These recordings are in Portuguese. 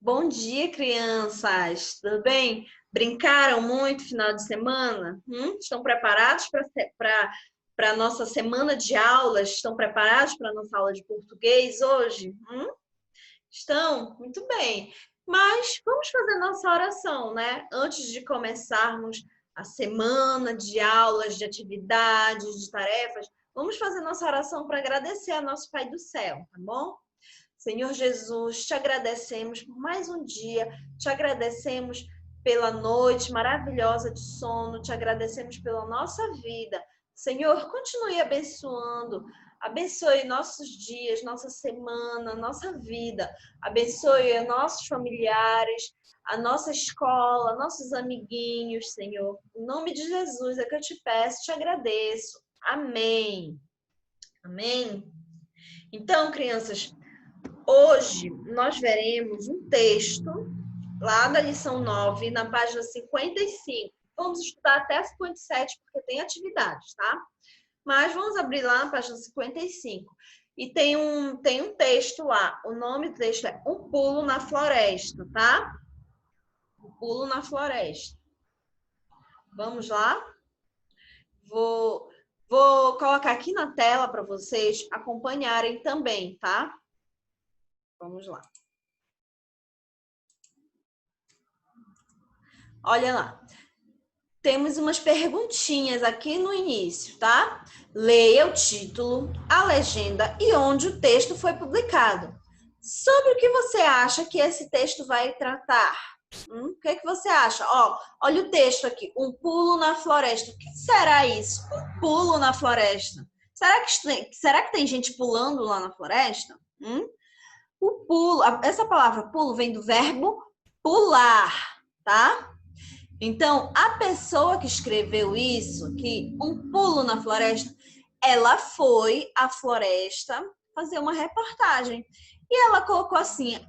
Bom dia, crianças! Tudo bem? Brincaram muito final de semana? Estão preparados para a nossa semana de aulas? Estão preparados para a nossa aula de português hoje? Estão? Muito bem. Mas vamos fazer nossa oração, né? Antes de começarmos a semana de aulas, de atividades, de tarefas, vamos fazer nossa oração para agradecer a nosso Pai do Céu, tá bom? Senhor Jesus, te agradecemos por mais um dia, te agradecemos pela noite maravilhosa de sono, te agradecemos pela nossa vida. Senhor, continue abençoando, abençoe nossos dias, nossa semana, nossa vida, abençoe nossos familiares, a nossa escola, nossos amiguinhos, Senhor. Em nome de Jesus é que eu te peço, te agradeço. Amém. Amém. Então, crianças, hoje nós veremos um texto lá da lição 9, na página 55. Vamos estudar até 57 porque tem atividades, tá? Mas vamos abrir lá na página 55. E tem um texto lá. O nome do texto é Um Pulo na Floresta, tá? Um Pulo na Floresta. Vamos lá? Vou colocar aqui na tela para vocês acompanharem também, tá? Vamos lá. Olha lá. Temos umas perguntinhas aqui no início, tá? Leia o título, a legenda e onde o texto foi publicado. Sobre o que você acha que esse texto vai tratar? O que é que você acha? Olha o texto aqui, um pulo na floresta. O que será isso? Um pulo na floresta. Será que tem gente pulando lá na floresta? O pulo, essa palavra pulo vem do verbo pular, tá? Então, a pessoa que escreveu isso, que um pulo na floresta, ela foi à floresta fazer uma reportagem. E ela colocou assim,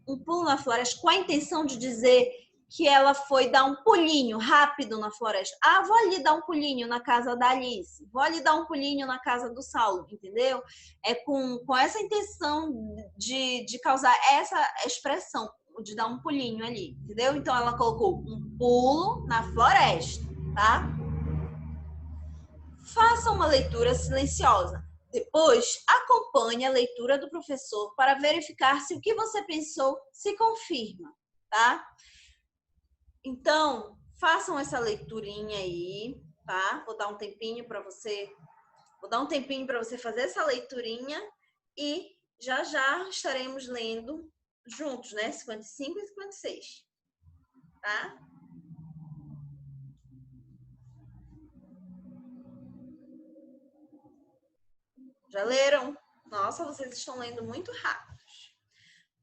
um pulo na floresta, com a intenção de dizer que ela foi dar um pulinho rápido na floresta. Ah, vou ali dar um pulinho na casa da Alice, vou ali dar um pulinho na casa do Saulo, entendeu? É com essa intenção de causar essa expressão, de dar um pulinho ali, entendeu? Então ela colocou um pulo na floresta, tá? Faça uma leitura silenciosa. Depois, acompanhe a leitura do professor para verificar se o que você pensou se confirma, tá? Então, façam essa leiturinha aí, tá? Vou dar um tempinho para você fazer essa leiturinha e já estaremos lendo juntos, né? 55 e 56, tá? Já leram? Nossa, vocês estão lendo muito rápido.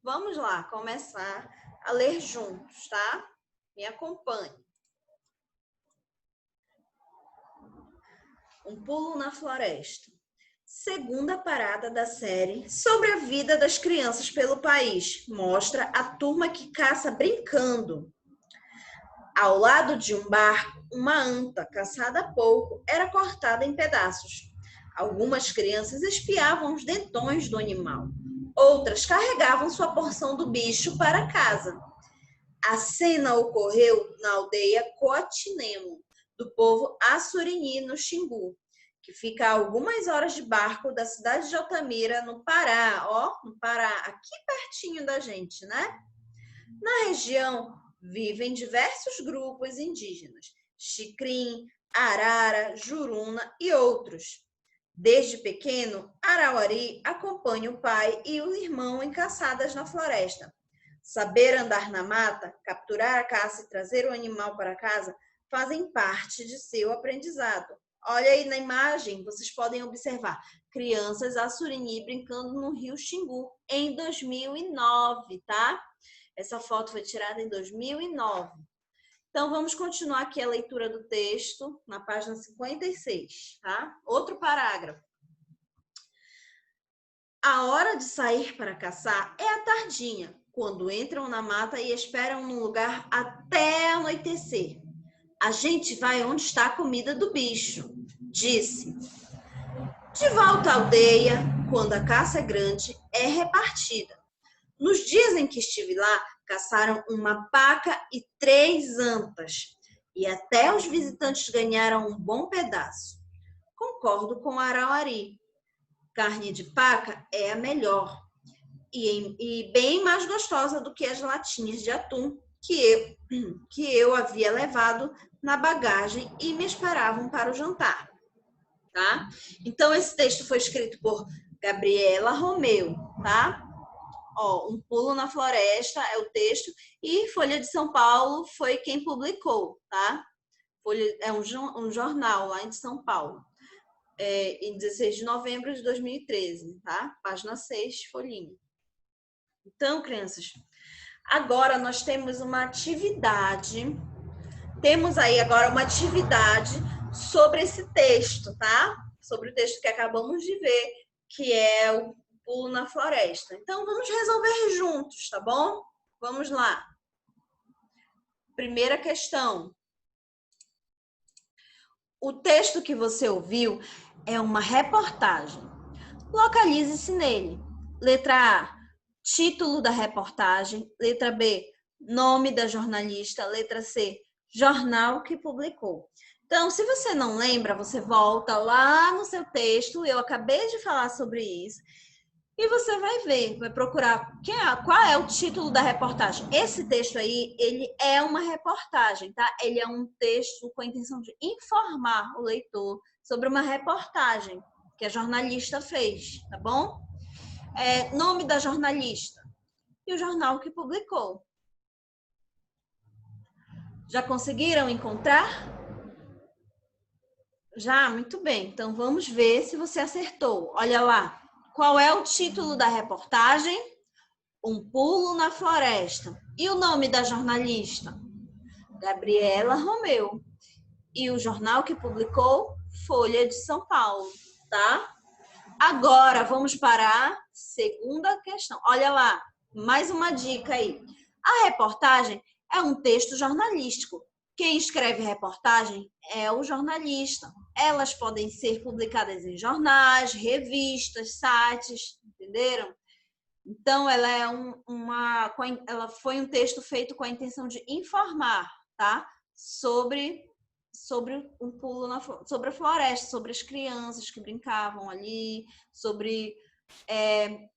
Vamos lá, começar a ler juntos, tá? Me acompanhe. Um pulo na floresta. Segunda parada da série sobre a vida das crianças pelo país. Mostra a turma que caça brincando. Ao lado de um barco, uma anta, caçada há pouco, era cortada em pedaços. Algumas crianças espiavam os dentões do animal. Outras carregavam sua porção do bicho para casa. A cena ocorreu na aldeia Coatinemo, do povo Assurini, no Xingu, que fica a algumas horas de barco da cidade de Altamira, no Pará. No Pará, aqui pertinho da gente, né? Na região vivem diversos grupos indígenas, Xicrim, Arara, Juruna e outros. Desde pequeno, Arauari acompanha o pai e o irmão em caçadas na floresta. Saber andar na mata, capturar a caça e trazer o animal para casa fazem parte de seu aprendizado. Olha aí na imagem, vocês podem observar crianças assurini brincando no rio Xingu em 2009, tá? Essa foto foi tirada em 2009. Então, vamos continuar aqui a leitura do texto na página 56, tá? Outro parágrafo. A hora de sair para caçar é a tardinha, quando entram na mata e esperam num lugar até anoitecer. A gente vai onde está a comida do bicho, disse. De volta à aldeia, quando a caça é grande, é repartida. Nos dias em que estive lá, caçaram uma paca e 3 antas. E até os visitantes ganharam um bom pedaço. Concordo com Arauari. Carne de paca é a melhor. E bem mais gostosa do que as latinhas de atum que eu havia levado na bagagem e me esperavam para o jantar. Tá? Então, esse texto foi escrito por Gabriela Romeu, tá? Ó, Um Pulo na Floresta é o texto e Folha de São Paulo foi quem publicou, tá? É um jornal lá em São Paulo, em 16 de novembro de 2013, tá? Página 6, folhinha. Então, crianças, agora nós temos uma atividade, sobre esse texto, tá? Sobre o texto que acabamos de ver, que é o Pulo na Floresta. Então, vamos resolver juntos, tá bom? Vamos lá. Primeira questão. O texto que você ouviu é uma reportagem. Localize-se nele. Letra A, título da reportagem. Letra B, nome da jornalista. Letra C, jornal que publicou. Então, se você não lembra, você volta lá no seu texto. Eu acabei de falar sobre isso. E você vai ver, vai procurar qual é o título da reportagem. Esse texto aí, ele é uma reportagem, tá? Ele é um texto com a intenção de informar o leitor sobre uma reportagem que a jornalista fez, tá bom? Nome da jornalista e o jornal que publicou. Já conseguiram encontrar? Já? Muito bem. Então, vamos ver se você acertou. Olha lá. Qual é o título da reportagem? Um Pulo na Floresta. E o nome da jornalista? Gabriela Romeu. E o jornal que publicou? Folha de São Paulo, tá? Agora, vamos para a segunda questão. Olha lá, mais uma dica aí. A reportagem é um texto jornalístico. Quem escreve reportagem é o jornalista. Elas podem ser publicadas em jornais, revistas, sites, entenderam? Então, ela foi um texto feito com a intenção de informar, tá? Sobre um pulo sobre a floresta, sobre as crianças que brincavam ali, sobre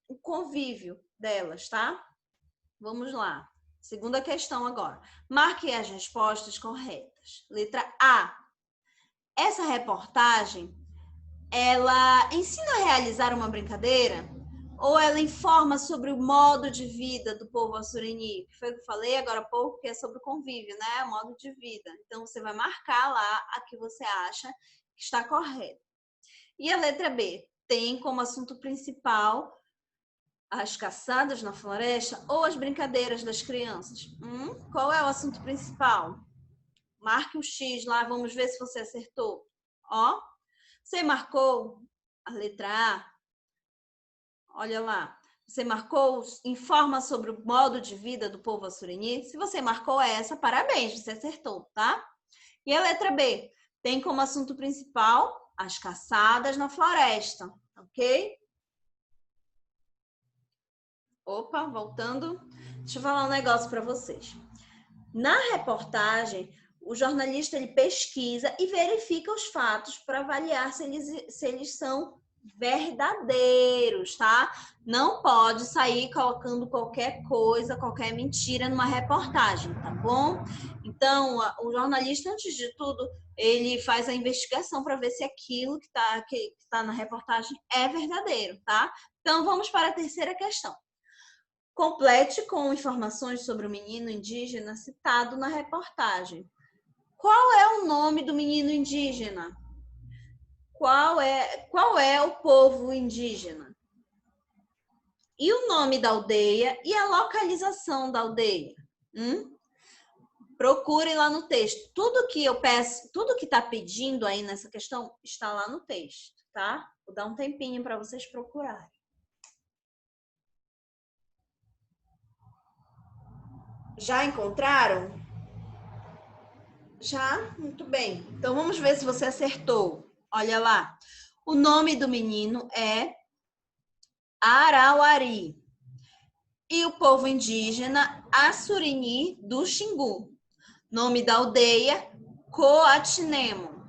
o convívio delas, tá? Vamos lá. Segunda questão agora. Marque as respostas corretas. Letra A. Essa reportagem, ela ensina a realizar uma brincadeira ou ela informa sobre o modo de vida do povo assureni? Que foi o que eu falei agora há pouco, que é sobre o convívio, né? O modo de vida. Então, você vai marcar lá a que você acha que está correta. E a letra B. Tem como assunto principal as caçadas na floresta ou as brincadeiras das crianças? Qual é o assunto principal? Marque o X lá, vamos ver se você acertou. Ó, você marcou a letra A? Olha lá. Você marcou, informa sobre o modo de vida do povo assureni? Se você marcou essa, parabéns, você acertou, tá? E a letra B? Tem como assunto principal as caçadas na floresta, ok? Opa, voltando. Deixa eu falar um negócio para vocês. Na reportagem, o jornalista ele pesquisa e verifica os fatos para avaliar se eles são verdadeiros, tá? Não pode sair colocando qualquer coisa, qualquer mentira numa reportagem, tá bom? Então, o jornalista, antes de tudo, ele faz a investigação para ver se aquilo que tá na reportagem é verdadeiro, tá? Então, vamos para a terceira questão. Complete com informações sobre o menino indígena citado na reportagem. Qual é o nome do menino indígena? Qual é o povo indígena? E o nome da aldeia e a localização da aldeia? Procure lá no texto. Tudo que eu peço, tudo que está pedindo aí nessa questão está lá no texto, tá? Vou dar um tempinho para vocês procurarem. Já encontraram? Já? Muito bem. Então, vamos ver se você acertou. Olha lá. O nome do menino é Arauari. e o povo indígena Assurini do Xingu. Nome da aldeia, Coatinemo.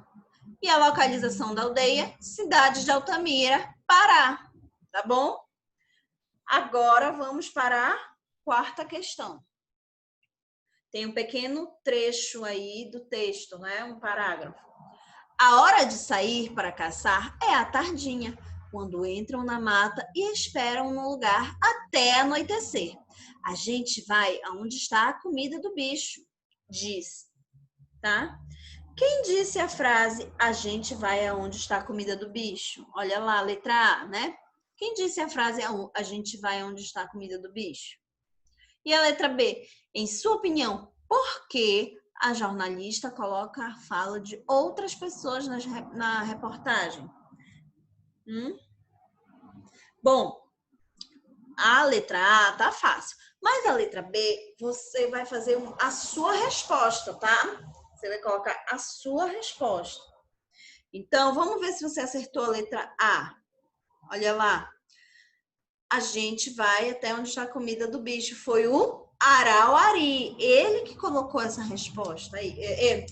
E a localização da aldeia, cidade de Altamira, Pará. Tá bom? Agora vamos para a quarta questão. Tem um pequeno trecho aí do texto, né? Um parágrafo. A hora de sair para caçar é à tardinha, quando entram na mata e esperam no lugar até anoitecer. A gente vai aonde está a comida do bicho, diz, tá? Quem disse a frase a gente vai aonde está a comida do bicho? Olha lá, letra A, né? Quem disse a frase a gente vai aonde está a comida do bicho? E a letra B, em sua opinião, por que a jornalista coloca a fala de outras pessoas na reportagem? Bom, a letra A tá fácil, mas a letra B, você vai fazer a sua resposta, tá? Você vai colocar a sua resposta. Então, vamos ver se você acertou a letra A. Olha lá. A gente vai até onde está a comida do bicho. Foi o Arauari. Ele que colocou essa resposta aí.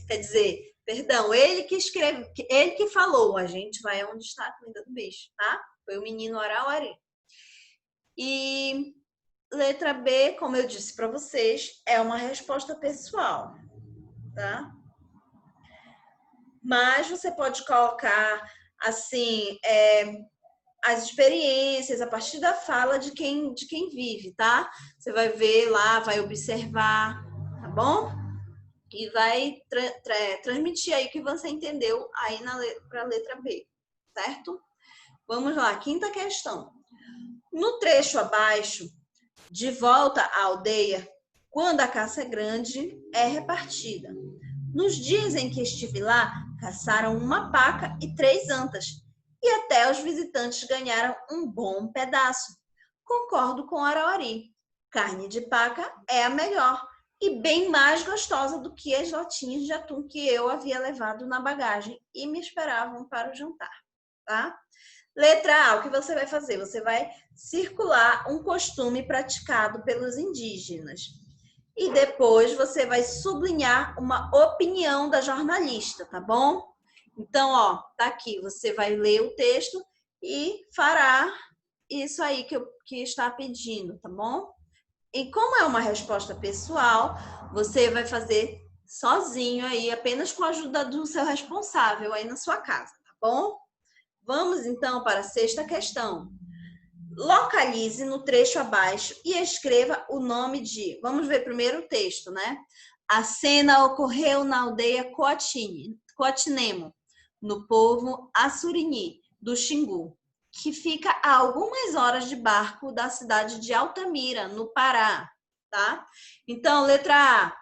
Quer dizer, perdão, ele que escreveu, ele que falou. A gente vai aonde está a comida do bicho, tá? Foi o menino Arauari. E letra B, como eu disse para vocês, é uma resposta pessoal, tá? Mas você pode colocar, assim, as experiências a partir da fala de quem vive, tá? Você vai ver lá, vai observar, tá bom? E vai transmitir aí o que você entendeu aí para a letra B, certo? Vamos lá, quinta questão. No trecho abaixo, de volta à aldeia, quando a caça é grande, é repartida. Nos dias em que estive lá, caçaram uma paca e 3 antas, e até os visitantes ganharam um bom pedaço. Concordo com Arauari. Carne de paca é a melhor e bem mais gostosa do que as latinhas de atum que eu havia levado na bagagem e me esperavam para o jantar, tá? Letra A, o que você vai fazer? Você vai circular um costume praticado pelos indígenas. E depois você vai sublinhar uma opinião da jornalista, tá bom? Então, ó, tá aqui, você vai ler o texto e fará isso aí que está pedindo, tá bom? E como é uma resposta pessoal, você vai fazer sozinho aí, apenas com a ajuda do seu responsável aí na sua casa, tá bom? Vamos então para a sexta questão. Localize no trecho abaixo e escreva o nome de... Vamos ver primeiro o texto, né? A cena ocorreu na aldeia Coatinemo, no povo Assurini, do Xingu, que fica a algumas horas de barco da cidade de Altamira, no Pará, tá? Então, letra A,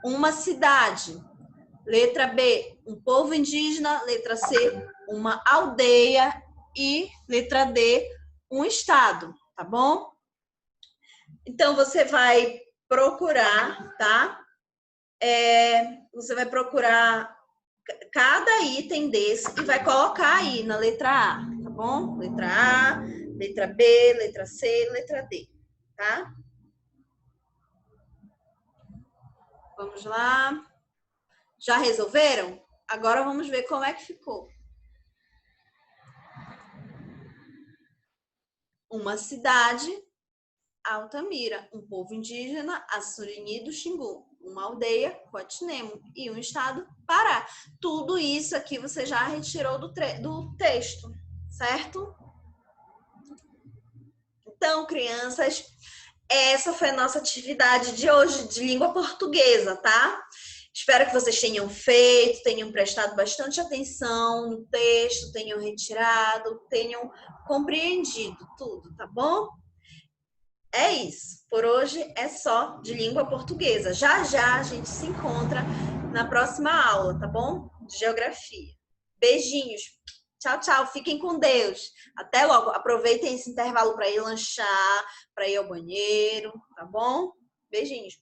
uma cidade. Letra B, um povo indígena. Letra C, uma aldeia. E letra D, um estado, tá bom? Então, você vai procurar, tá? Você vai procurar cada item desse e vai colocar aí na letra A, tá bom? Letra A, letra B, letra C, letra D, tá? Vamos lá. Já resolveram? Agora vamos ver como é que ficou. Uma cidade, Altamira, um povo indígena, Assurini do Xingu, uma aldeia, Coatinemo, e um estado, Pará. Tudo isso aqui você já retirou do texto, certo? Então, crianças, essa foi a nossa atividade de hoje de língua portuguesa, tá? Espero que vocês tenham feito, tenham prestado bastante atenção no texto, tenham retirado, tenham compreendido tudo, tá bom? É isso. Por hoje é só de língua portuguesa. Já já a gente se encontra na próxima aula, tá bom? De geografia. Beijinhos. Tchau, tchau. Fiquem com Deus. Até logo. Aproveitem esse intervalo para ir lanchar, para ir ao banheiro, tá bom? Beijinhos.